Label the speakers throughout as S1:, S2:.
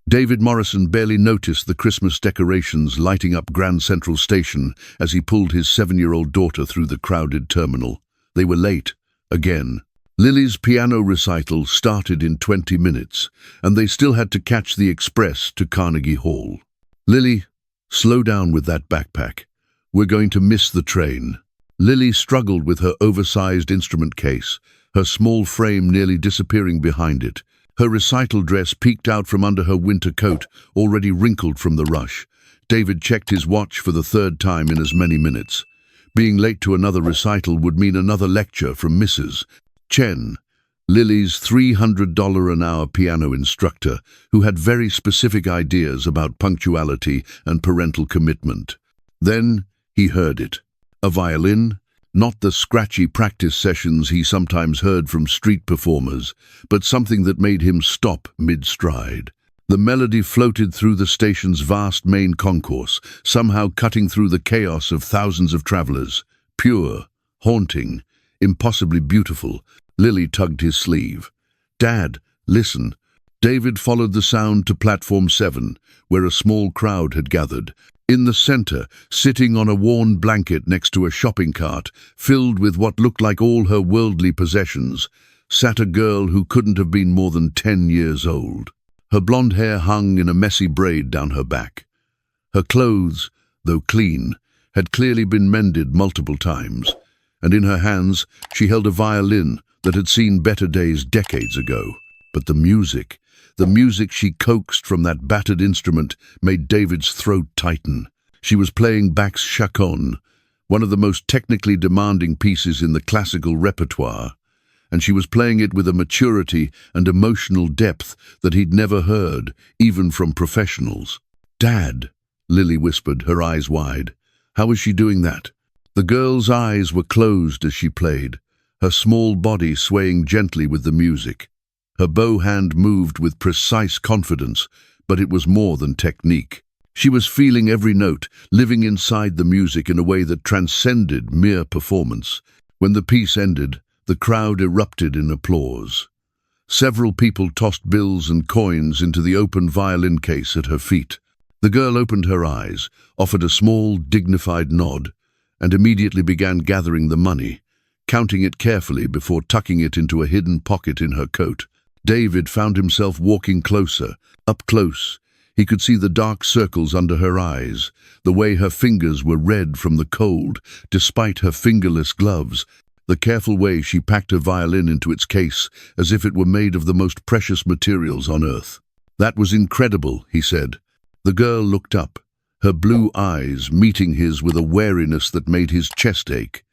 S1: David Morrison barely noticed the Christmas decorations lighting up Grand Central Station as he pulled his 7-year-old daughter through the crowded terminal. They were late, again. Lily's piano recital started in 20 minutes, and they still had to catch the express to Carnegie Hall. "Lily, slow down with that backpack. We're going to miss the train." Lily struggled with her oversized instrument case, her small frame nearly disappearing behind it. Her recital dress peeked out from under her winter coat, already wrinkled from the rush. David checked his watch for the third time in as many minutes. Being late to another recital would mean another lecture from Mrs. Chen, Lily's $300 an hour piano instructor, who had very specific ideas about punctuality and parental commitment. Then he heard it. A violin? Not the scratchy practice sessions he sometimes heard from street performers, but something that made him stop mid-stride. The melody floated through the station's vast main concourse, somehow cutting through the chaos of thousands of travelers. Pure, haunting, impossibly beautiful. Lily tugged his sleeve. "Dad, listen." David followed the sound to platform 7, where a small crowd had gathered. In the center, sitting on a worn blanket next to a shopping cart, filled with what looked like all her worldly possessions, sat a girl who couldn't have been more than 10 years old. Her blonde hair hung in a messy braid down her back. Her clothes, though clean, had clearly been mended multiple times, and in her hands she held a violin that had seen better days decades ago. But the music she coaxed from that battered instrument made David's throat tighten. She was playing Bach's Chaconne, one of the most technically demanding pieces in the classical repertoire, and she was playing it with a maturity and emotional depth that he'd never heard, even from professionals. "Dad," Lily whispered, her eyes wide. "How is she doing that?" The girl's eyes were closed as she played, her small body swaying gently with the music. Her bow hand moved with precise confidence, but it was more than technique. She was feeling every note, living inside the music in a way that transcended mere performance. When the piece ended, the crowd erupted in applause. Several people tossed bills and coins into the open violin case at her feet. The girl opened her eyes, offered a small, dignified nod, and immediately began gathering the money, counting it carefully before tucking it into a hidden pocket in her coat. David found himself walking closer, up close. He could see the dark circles under her eyes, the way her fingers were red from the cold, despite her fingerless gloves, the careful way she packed her violin into its case as if it were made of the most precious materials on earth. "That was incredible," he said. The girl looked up, her blue eyes meeting his with a wariness that made his chest ache.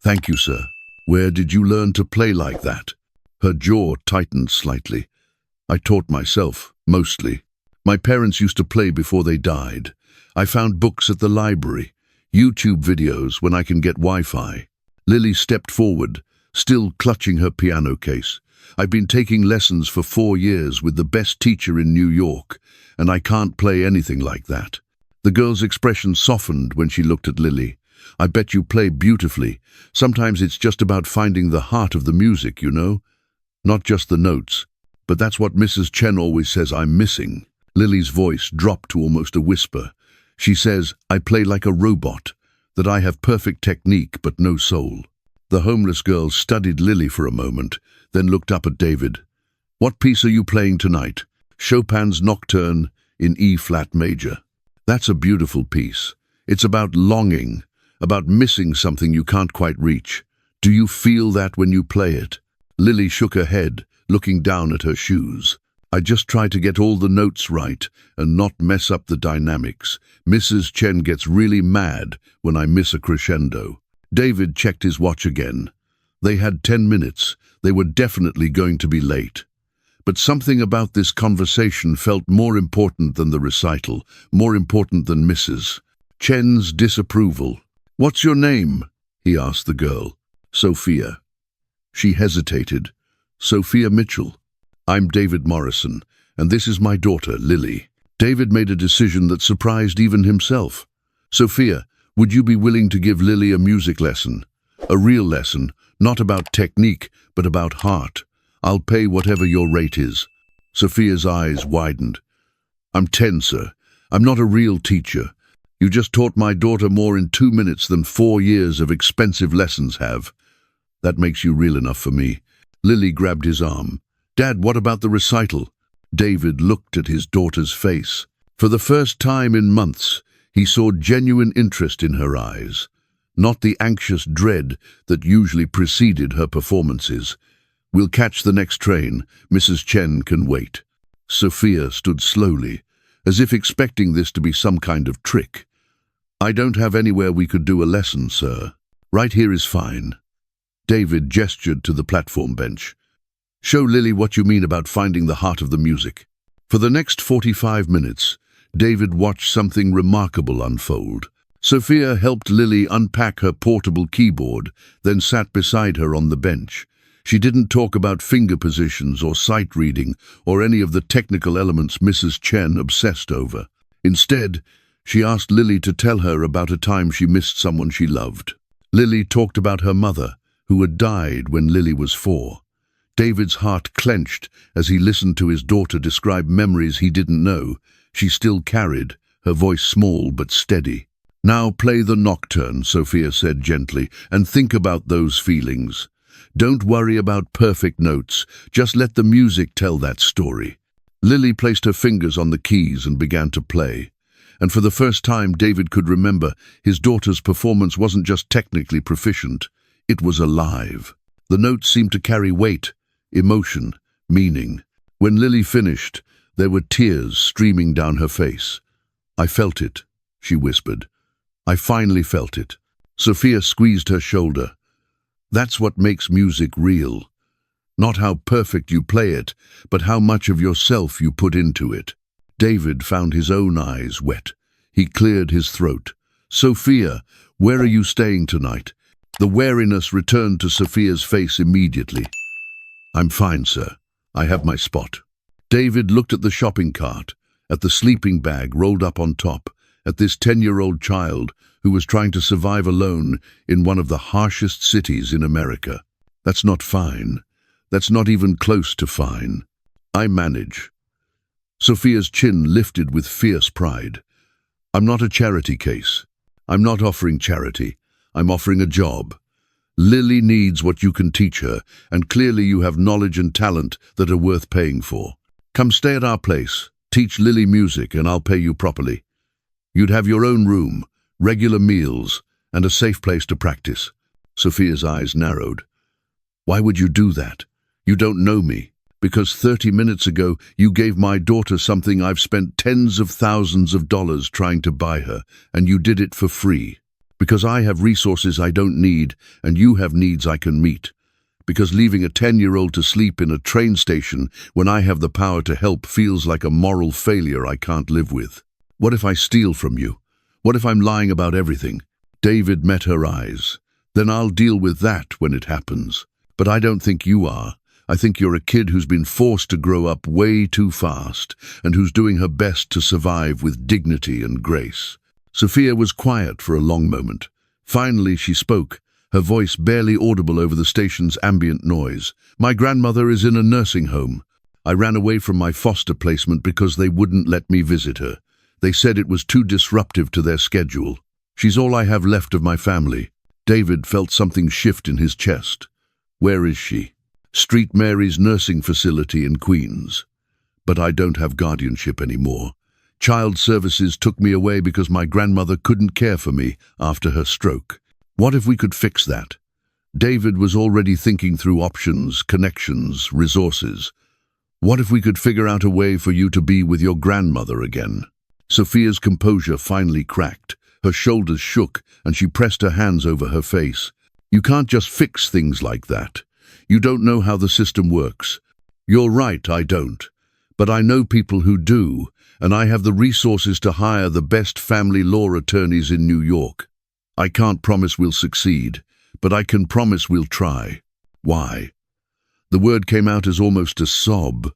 S1: "Thank you, sir. Where did you learn to play like that?" Her jaw tightened slightly. "I taught myself, mostly. My parents used to play before they died. I found books at the library, YouTube videos when I can get Wi-Fi." Lily stepped forward, still clutching her piano case. "I've been taking lessons for 4 years with the best teacher in New York, and I can't play anything like that." The girl's expression softened when she looked at Lily. "I bet you play beautifully. Sometimes it's just about finding the heart of the music, you know? Not just the notes. But that's what Mrs. Chen always says I'm missing." Lily's voice dropped to almost a whisper. "She says I play like a robot, that I have perfect technique but no soul." The homeless girl studied Lily for a moment, then looked up at David. "What piece are you playing tonight?" "Chopin's Nocturne in E-flat major." "That's a beautiful piece. It's about longing, about missing something you can't quite reach. Do you feel that when you play it?" Lily shook her head, looking down at her shoes. "I just try to get all the notes right and not mess up the dynamics. Mrs. Chen gets really mad when I miss a crescendo." David checked his watch again. They had 10 minutes. They were definitely going to be late. But something about this conversation felt more important than the recital, more important than Mrs. Chen's disapproval. "What's your name?" he asked the girl. "Sophia." She hesitated. "Sophia Mitchell. I'm David Morrison, and this is my daughter, Lily." David made a decision that surprised even himself. "Sophia, would you be willing to give Lily a music lesson? A real lesson, not about technique, but about heart. I'll pay whatever your rate is." Sophia's eyes widened. I'm 10, sir. I'm not a real teacher. You just taught my daughter more in 2 minutes than 4 years of expensive lessons have. That makes you real enough for me. Lily grabbed his arm. Dad, what about the recital? David looked at his daughter's face. For the first time in months, he saw genuine interest in her eyes, not the anxious dread that usually preceded her performances. We'll catch the next train. Mrs. Chen can wait. Sophia stood slowly, as if expecting this to be some kind of trick. I don't have anywhere we could do a lesson, sir. Right here is fine. David gestured to the platform bench. Show Lily what you mean about finding the heart of the music. For the next 45 minutes, David watched something remarkable unfold. Sophia helped Lily unpack her portable keyboard, then sat beside her on the bench. She didn't talk about finger positions or sight reading or any of the technical elements Mrs. Chen obsessed over. Instead, she asked Lily to tell her about a time she missed someone she loved. Lily talked about her mother, who had died when Lily was 4. David's heart clenched as he listened to his daughter describe memories he didn't know she still carried, her voice small but steady. Now play the nocturne, Sophia said gently, and think about those feelings. Don't worry about perfect notes, just let the music tell that story. Lily placed her fingers on the keys and began to play. And for the first time David could remember, his daughter's performance wasn't just technically proficient, it was alive. The notes seemed to carry weight, emotion, meaning. When Lily finished, there were tears streaming down her face. I felt it, she whispered. I finally felt it. Sophia squeezed her shoulder. That's what makes music real. Not how perfect you play it, but how much of yourself you put into it. David found his own eyes wet. He cleared his throat. Sophia, where are you staying tonight? The wariness returned to Sophia's face immediately. I'm fine, sir. I have my spot. David looked at the shopping cart, at the sleeping bag rolled up on top, at this 10-year-old child who was trying to survive alone in one of the harshest cities in America. That's not fine. That's not even close to fine. I manage. Sophia's chin lifted with fierce pride. I'm not a charity case. I'm not offering charity. I'm offering a job. Lily needs what you can teach her, and clearly you have knowledge and talent that are worth paying for. Come stay at our place, teach Lily music, and I'll pay you properly. You'd have your own room, regular meals, and a safe place to practice. Sophia's eyes narrowed. Why would you do that? You don't know me. Because 30 minutes ago you gave my daughter something I've spent tens of thousands of dollars trying to buy her, and you did it for free. Because I have resources I don't need, and you have needs I can meet. Because leaving a 10-year-old to sleep in a train station when I have the power to help feels like a moral failure I can't live with. What if I steal from you? What if I'm lying about everything? David met her eyes. Then I'll deal with that when it happens. But I don't think you are. I think you're a kid who's been forced to grow up way too fast and who's doing her best to survive with dignity and grace. Sophia was quiet for a long moment. Finally she spoke, her voice barely audible over the station's ambient noise. My grandmother is in a nursing home. I ran away from my foster placement because they wouldn't let me visit her. They said it was too disruptive to their schedule. She's all I have left of my family. David felt something shift in his chest. Where is she? Street Mary's nursing facility in Queens. But I don't have guardianship anymore. Child Services took me away because my grandmother couldn't care for me after her stroke. What if we could fix that? David was already thinking through options, connections, resources. What if we could figure out a way for you to be with your grandmother again? Sophia's composure finally cracked. Her shoulders shook and she pressed her hands over her face. You can't just fix things like that. You don't know how the system works. You're right, I don't. But I know people who do, and I have the resources to hire the best family law attorneys in New York. I can't promise we'll succeed, but I can promise we'll try. Why? The word came out as almost a sob.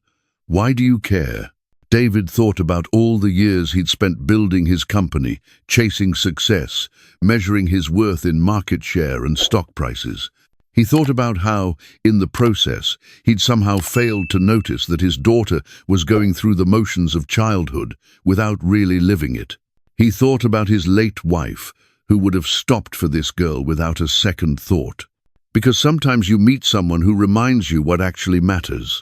S1: Why do you care? David thought about all the years he'd spent building his company, chasing success, measuring his worth in market share and stock prices. He thought about how, in the process, he'd somehow failed to notice that his daughter was going through the motions of childhood without really living it. He thought about his late wife, who would have stopped for this girl without a second thought. Because sometimes you meet someone who reminds you what actually matters.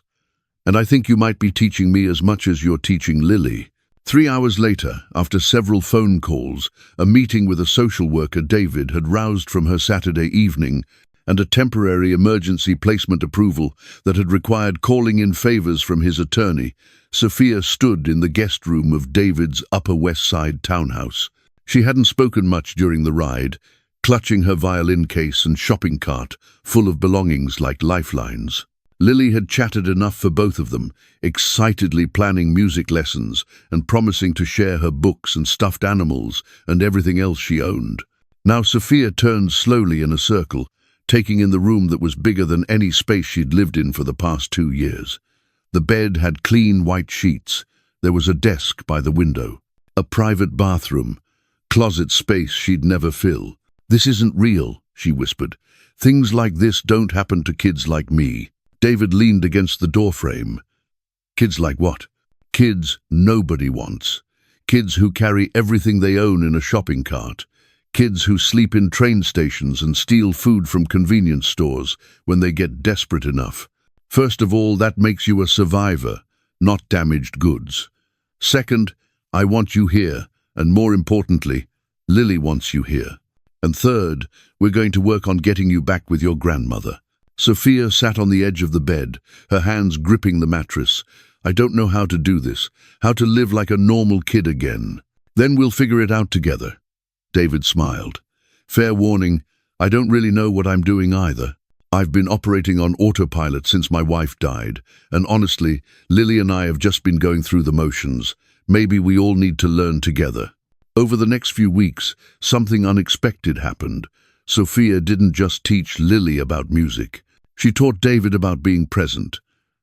S1: And I think you might be teaching me as much as you're teaching Lily. 3 hours later, after several phone calls, a meeting with a social worker David had roused from her Saturday evening, and a temporary emergency placement approval that had required calling in favors from his attorney, Sophia stood in the guest room of David's Upper West Side townhouse. She hadn't spoken much during the ride, clutching her violin case and shopping cart full of belongings like lifelines. Lily had chatted enough for both of them, excitedly planning music lessons and promising to share her books and stuffed animals and everything else she owned. Now Sophia turned slowly in a circle, taking in the room that was bigger than any space she'd lived in for the past 2 years. The bed had clean white sheets. There was a desk by the window. A private bathroom. Closet space she'd never fill. "This isn't real," she whispered. "Things like this don't happen to kids like me." David leaned against the doorframe. "Kids like what?" "Kids nobody wants. Kids who carry everything they own in a shopping cart. Kids who sleep in train stations and steal food from convenience stores when they get desperate enough. First of all, that makes you a survivor, not damaged goods. Second, I want you here, and more importantly, Lily wants you here. And third, we're going to work on getting you back with your grandmother." Sophia sat on the edge of the bed, her hands gripping the mattress. "I don't know how to do this, how to live like a normal kid again." "Then we'll figure it out together." David smiled. "Fair warning, I don't really know what I'm doing either. I've been operating on autopilot since my wife died, and honestly, Lily and I have just been going through the motions. Maybe we all need to learn together." Over the next few weeks, something unexpected happened. Sophia didn't just teach Lily about music. She taught David about being present,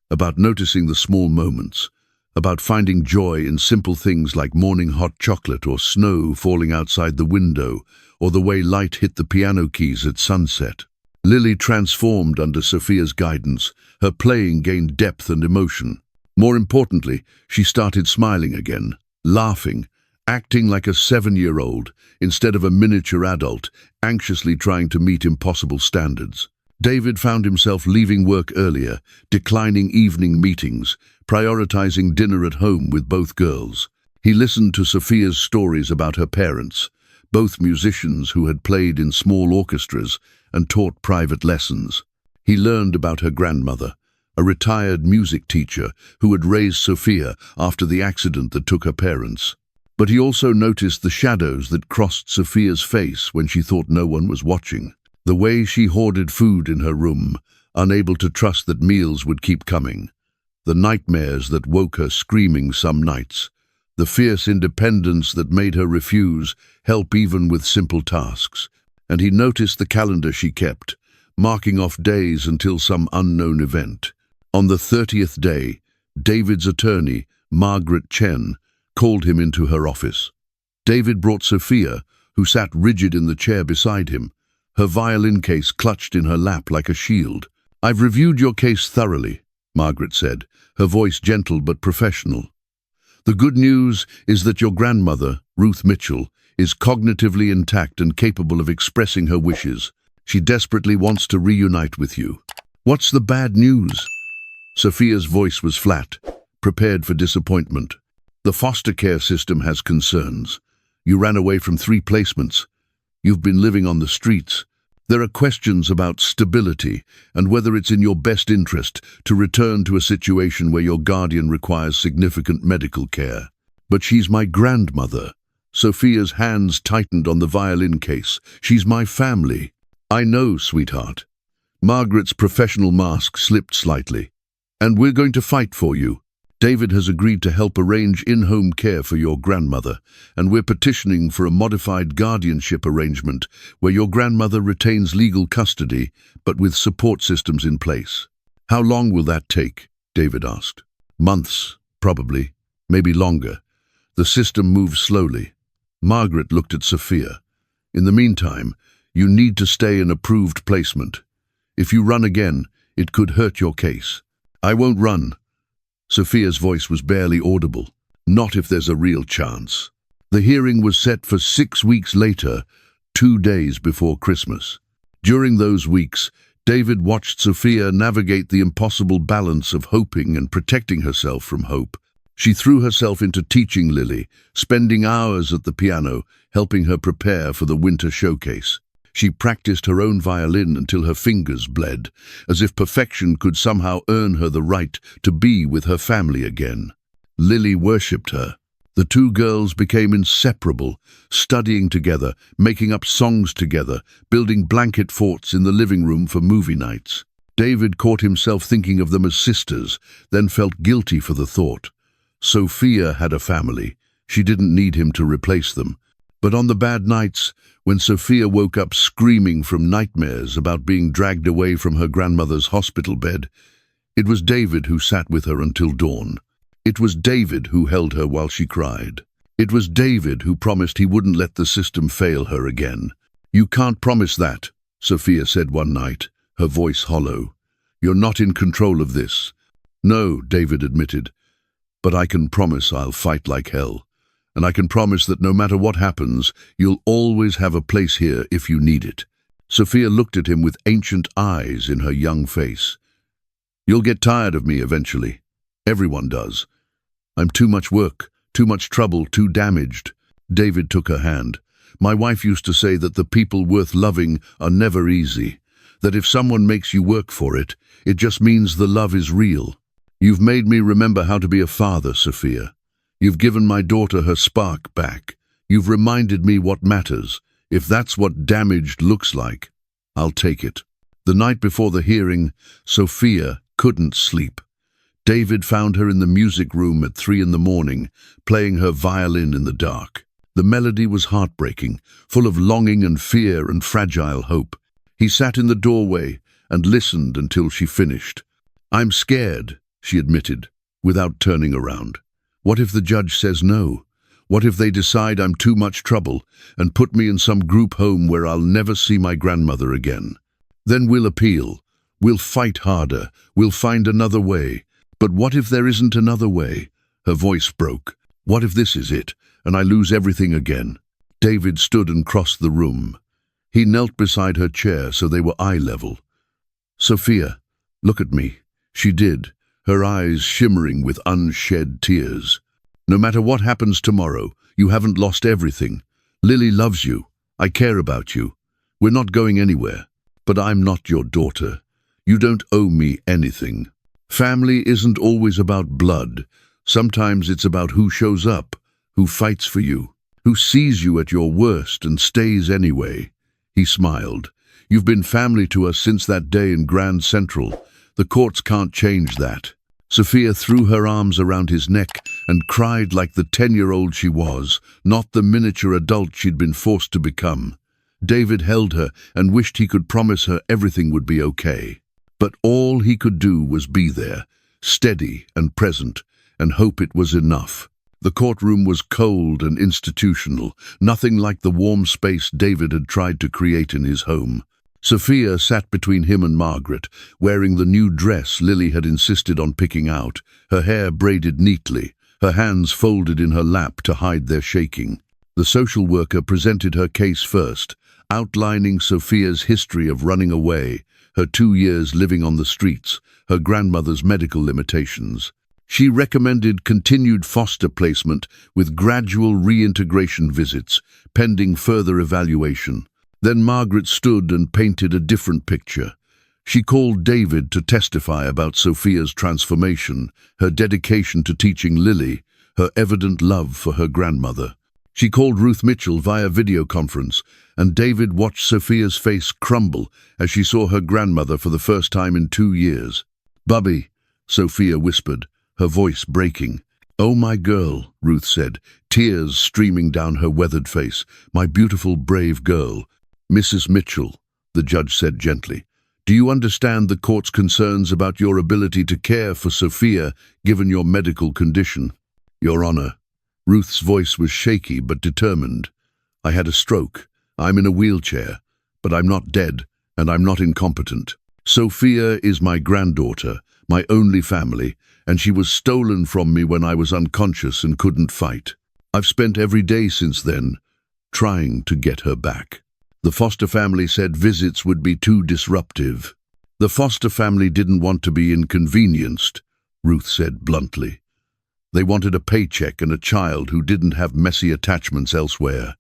S1: about noticing the small moments, about finding joy in simple things like morning hot chocolate or snow falling outside the window, or the way light hit the piano keys at sunset. Lily transformed under Sophia's guidance. Her playing gained depth and emotion. More importantly, she started smiling again, laughing, acting like a 7-year-old instead of a miniature adult, anxiously trying to meet impossible standards. David found himself leaving work earlier, declining evening meetings, prioritizing dinner at home with both girls. He listened to Sophia's stories about her parents, both musicians who had played in small orchestras and taught private lessons. He learned about her grandmother, a retired music teacher who had raised Sophia after the accident that took her parents. But he also noticed the shadows that crossed Sophia's face when she thought no one was watching. The way she hoarded food in her room, unable to trust that meals would keep coming. The nightmares that woke her screaming some nights. The fierce independence that made her refuse help even with simple tasks. And he noticed the calendar she kept, marking off days until some unknown event. On the 30th day, David's attorney, Margaret Chen, called him into her office. David brought Sophia, who sat rigid in the chair beside him, her violin case clutched in her lap like a shield. "I've reviewed your case thoroughly," Margaret said, her voice gentle but professional. "The good news is that your grandmother, Ruth Mitchell, is cognitively intact and capable of expressing her wishes. She desperately wants to reunite with you." "What's the bad news?" Sophia's voice was flat, prepared for disappointment. "The foster care system has concerns. You ran away from 3 placements. You've been living on the streets. There are questions about stability and whether it's in your best interest to return to a situation where your guardian requires significant medical care." "But she's my grandmother." Sophia's hands tightened on the violin case. "She's my family." "I know, sweetheart." Margaret's professional mask slipped slightly. "And we're going to fight for you. David has agreed to help arrange in-home care for your grandmother, and we're petitioning for a modified guardianship arrangement where your grandmother retains legal custody, but with support systems in place." "How long will that take?" David asked. "Months, probably, maybe longer. The system moves slowly." Margaret looked at Sophia. "In the meantime, you need to stay in approved placement. If you run again, it could hurt your case." "I won't run." Sophia's voice was barely audible. "Not if there's a real chance." The hearing was set for 6 weeks later, 2 days before Christmas. During those weeks, David watched Sophia navigate the impossible balance of hoping and protecting herself from hope. She threw herself into teaching Lily, spending hours at the piano, helping her prepare for the winter showcase. She practiced her own violin until her fingers bled, as if perfection could somehow earn her the right to be with her family again. Lily worshipped her. The two girls became inseparable, studying together, making up songs together, building blanket forts in the living room for movie nights. David caught himself thinking of them as sisters, then felt guilty for the thought. Sophia had a family. She didn't need him to replace them. But on the bad nights, when Sophia woke up screaming from nightmares about being dragged away from her grandmother's hospital bed, it was David who sat with her until dawn. It was David who held her while she cried. It was David who promised he wouldn't let the system fail her again. "You can't promise that," Sophia said one night, her voice hollow. "You're not in control of this." "No," David admitted, "but I can promise I'll fight like hell. And I can promise that no matter what happens, you'll always have a place here if you need it." Sophia looked at him with ancient eyes in her young face. "You'll get tired of me eventually. Everyone does. I'm too much work, too much trouble, too damaged." David took her hand. "My wife used to say that the people worth loving are never easy, that if someone makes you work for it, it just means the love is real. You've made me remember how to be a father, Sophia. You've given my daughter her spark back. You've reminded me what matters. If that's what damaged looks like, I'll take it." The night before the hearing, Sophia couldn't sleep. David found her in the music room at 3 a.m, playing her violin in the dark. The melody was heartbreaking, full of longing and fear and fragile hope. He sat in the doorway and listened until she finished. "I'm scared," she admitted, without turning around. "What if the judge says no? What if they decide I'm too much trouble and put me in some group home where I'll never see my grandmother again? Then we'll appeal. We'll fight harder. We'll find another way. But what if there isn't another way?" Her voice broke. "What if this is it, and I lose everything again?" David stood and crossed the room. He knelt beside her chair so they were eye level. "Sophia, look at me." She did, her eyes shimmering with unshed tears. "No matter what happens tomorrow, you haven't lost everything. Lily loves you. I care about you. We're not going anywhere. But I'm not your daughter. You don't owe me anything. Family isn't always about blood. Sometimes it's about who shows up, who fights for you, who sees you at your worst and stays anyway." He smiled. "You've been family to us since that day in Grand Central. The courts can't change that." Sophia threw her arms around his neck and cried like the 10-year-old she was, not the miniature adult she'd been forced to become. David held her and wished he could promise her everything would be okay. But all he could do was be there, steady and present, and hope it was enough. The courtroom was cold and institutional, nothing like the warm space David had tried to create in his home. Sophia sat between him and Margaret, wearing the new dress Lily had insisted on picking out, her hair braided neatly, her hands folded in her lap to hide their shaking. The social worker presented her case first, outlining Sophia's history of running away, her 2 years living on the streets, her grandmother's medical limitations. She recommended continued foster placement with gradual reintegration visits, pending further evaluation. Then Margaret stood and painted a different picture. She called David to testify about Sophia's transformation, her dedication to teaching Lily, her evident love for her grandmother. She called Ruth Mitchell via video conference, and David watched Sophia's face crumble as she saw her grandmother for the first time in 2 years. "Bubby," Sophia whispered, her voice breaking. "Oh, my girl," Ruth said, tears streaming down her weathered face. "My beautiful, brave girl." "Mrs. Mitchell," the judge said gently, "do you understand the court's concerns about your ability to care for Sophia given your medical condition?" "Your Honor." Ruth's voice was shaky but determined. "I had a stroke. I'm in a wheelchair, but I'm not dead, and I'm not incompetent." Sophia is my granddaughter, my only family, and she was stolen from me when I was unconscious and couldn't fight. I've spent every day since then trying to get her back. The foster family said visits would be too disruptive. The foster family didn't want to be inconvenienced, Ruth said bluntly. They wanted a paycheck and a child who didn't have messy attachments elsewhere.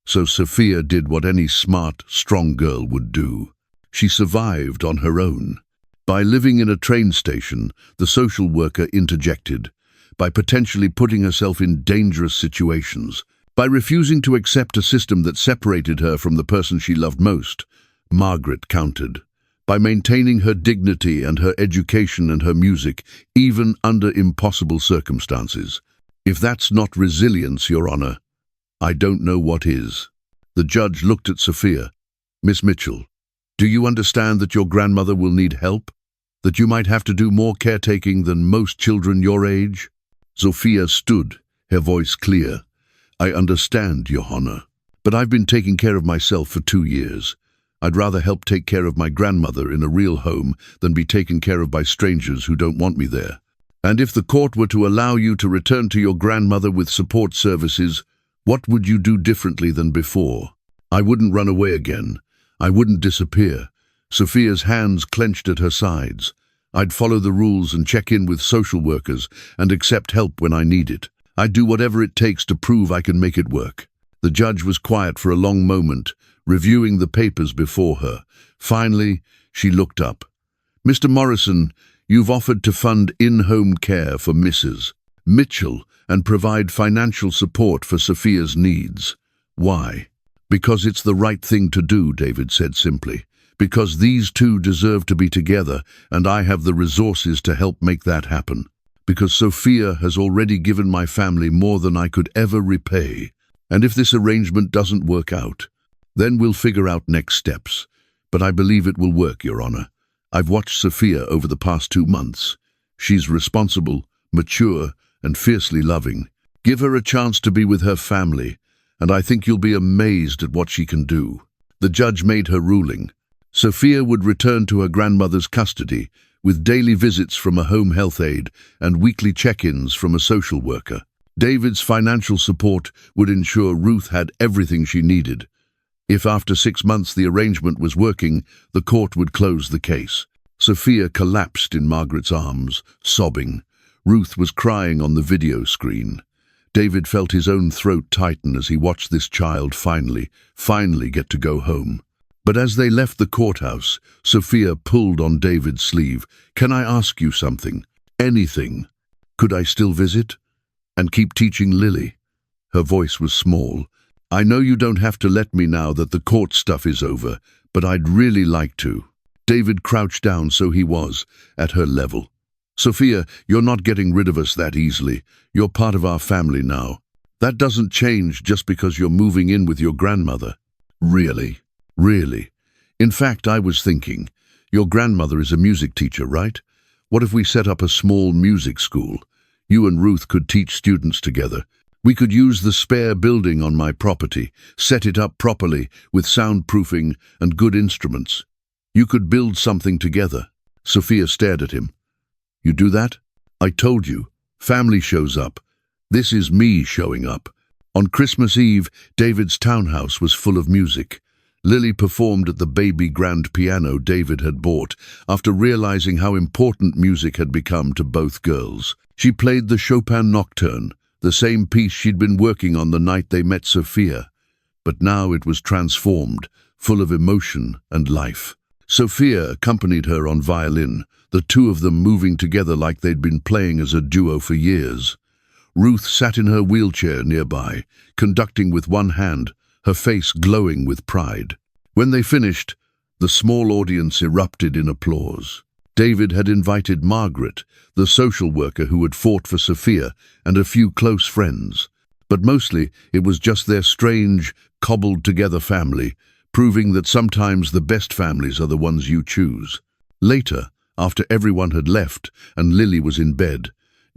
S1: So Sophia did what any smart, strong girl would do. She survived on her own. By living in a train station, the social worker interjected. By potentially putting herself in dangerous situations. By refusing to accept a system that separated her from the person she loved most, Margaret countered. By maintaining her dignity and her education and her music, even under impossible circumstances. If that's not resilience, Your Honor, I don't know what is. The judge looked at Sophia. Miss Mitchell, do you understand that your grandmother will need help? That you might have to do more caretaking than most children your age? Sophia stood, her voice clear. I understand, Your Honor, but I've been taking care of myself for 2 years. I'd rather help take care of my grandmother in a real home than be taken care of by strangers who don't want me there. And if the court were to allow you to return to your grandmother with support services, what would you do differently than before? I wouldn't run away again. I wouldn't disappear. Sophia's hands clenched at her sides. I'd follow the rules and check in with social workers and accept help when I need it. I'd do whatever it takes to prove I can make it work. The judge was quiet for a long moment, reviewing the papers before her. Finally, she looked up. Mr. Morrison, you've offered to fund in-home care for Mrs. Mitchell and provide financial support for Sophia's needs. Why? Because it's the right thing to do, David said simply. Because these two deserve to be together, and I have the resources to help make that happen. Because Sophia has already given my family more than I could ever repay. And if this arrangement doesn't work out, then we'll figure out next steps. But I believe it will work, Your Honor. I've watched Sophia over the past 2 months. She's responsible, mature, and fiercely loving. Give her a chance to be with her family, and I think you'll be amazed at what she can do. The judge made her ruling. Sophia would return to her grandmother's custody, with daily visits from a home health aide and weekly check-ins from a social worker. David's financial support would ensure Ruth had everything she needed. If after 6 months the arrangement was working, the court would close the case. Sophia collapsed in Margaret's arms, sobbing. Ruth was crying on the video screen. David felt his own throat tighten as he watched this child finally get to go home. But as they left the courthouse, Sophia pulled on David's sleeve. Can I ask you something? Anything? Could I still visit? And keep teaching Lily? Her voice was small. I know you don't have to let me now that the court stuff is over, but I'd really like to. David crouched down so he was at her level. Sophia, you're not getting rid of us that easily. You're part of our family now. That doesn't change just because you're moving in with your grandmother. Really? Really? In fact, I was thinking, your grandmother is a music teacher, right? What if we set up a small music school? You and Ruth could teach students together. We could use the spare building on my property, set it up properly with soundproofing and good instruments. You could build something together. Sophia stared at him. You do that? I told you. Family shows up. This is me showing up. On Christmas Eve, David's townhouse was full of music. Lily performed at the baby grand piano David had bought after realizing how important music had become to both girls. She played the Chopin Nocturne, the same piece she'd been working on the night they met Sophia. But now it was transformed, full of emotion and life. Sophia accompanied her on violin, the two of them moving together like they'd been playing as a duo for years. Ruth sat in her wheelchair nearby, conducting with one hand, her face glowing with pride. When they finished, the small audience erupted in applause. David had invited Margaret, the social worker who had fought for Sophia, and a few close friends. But mostly it was just their strange, cobbled-together family, proving that sometimes the best families are the ones you choose. Later, after everyone had left and Lily was in bed,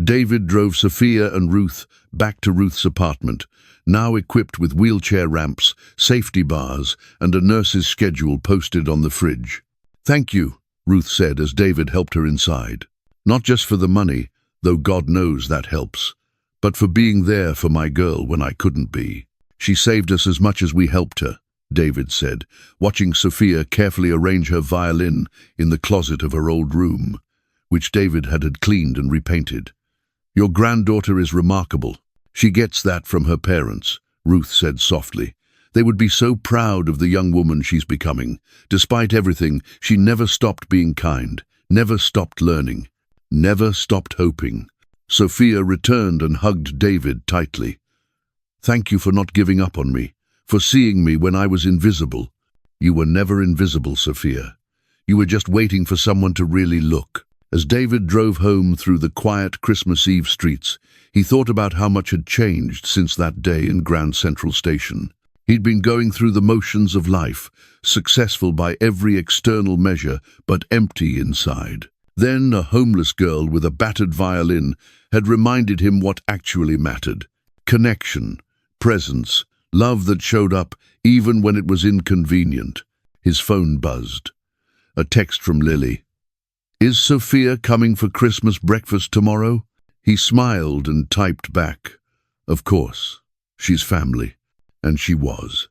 S1: David drove Sophia and Ruth back to Ruth's apartment, now equipped with wheelchair ramps, safety bars, and a nurse's schedule posted on the fridge. Thank you, Ruth said as David helped her inside. "Not just for the money, though God knows that helps, but for being there for my girl when I couldn't be. She saved us as much as we helped her," David said, watching Sophia carefully arrange her violin in the closet of her old room, which David had cleaned and repainted. "Your granddaughter is remarkable. She gets that from her parents," Ruth said softly. "They would be so proud of the young woman she's becoming. Despite everything, she never stopped being kind, never stopped learning, never stopped hoping." Sophia returned and hugged David tightly. "Thank you for not giving up on me, for seeing me when I was invisible." "You were never invisible, Sophia. You were just waiting for someone to really look." As David drove home through the quiet Christmas Eve streets, he thought about how much had changed since that day in Grand Central Station. He'd been going through the motions of life, successful by every external measure, but empty inside. Then a homeless girl with a battered violin had reminded him what actually mattered. Connection, presence, love that showed up even when it was inconvenient. His phone buzzed. A text from Lily. "Is Sophia coming for Christmas breakfast tomorrow?" He smiled and typed back, "Of course, she's family." And she was.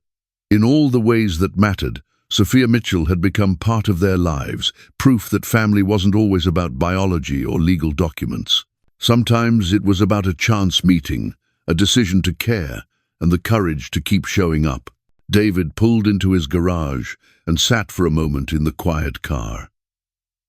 S1: In all the ways that mattered, Sophia Mitchell had become part of their lives, proof that family wasn't always about biology or legal documents. Sometimes it was about a chance meeting, a decision to care, and the courage to keep showing up. David pulled into his garage and sat for a moment in the quiet car.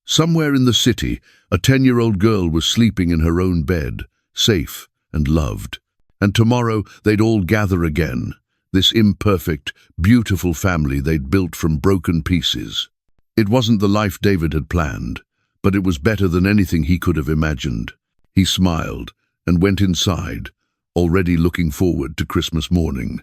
S1: Somewhere in the city, a 10-year-old girl was sleeping in her own bed, safe and loved. And tomorrow they'd all gather again, this imperfect, beautiful family they'd built from broken pieces. It wasn't the life David had planned, but it was better than anything he could have imagined. He smiled and went inside, already looking forward to Christmas morning.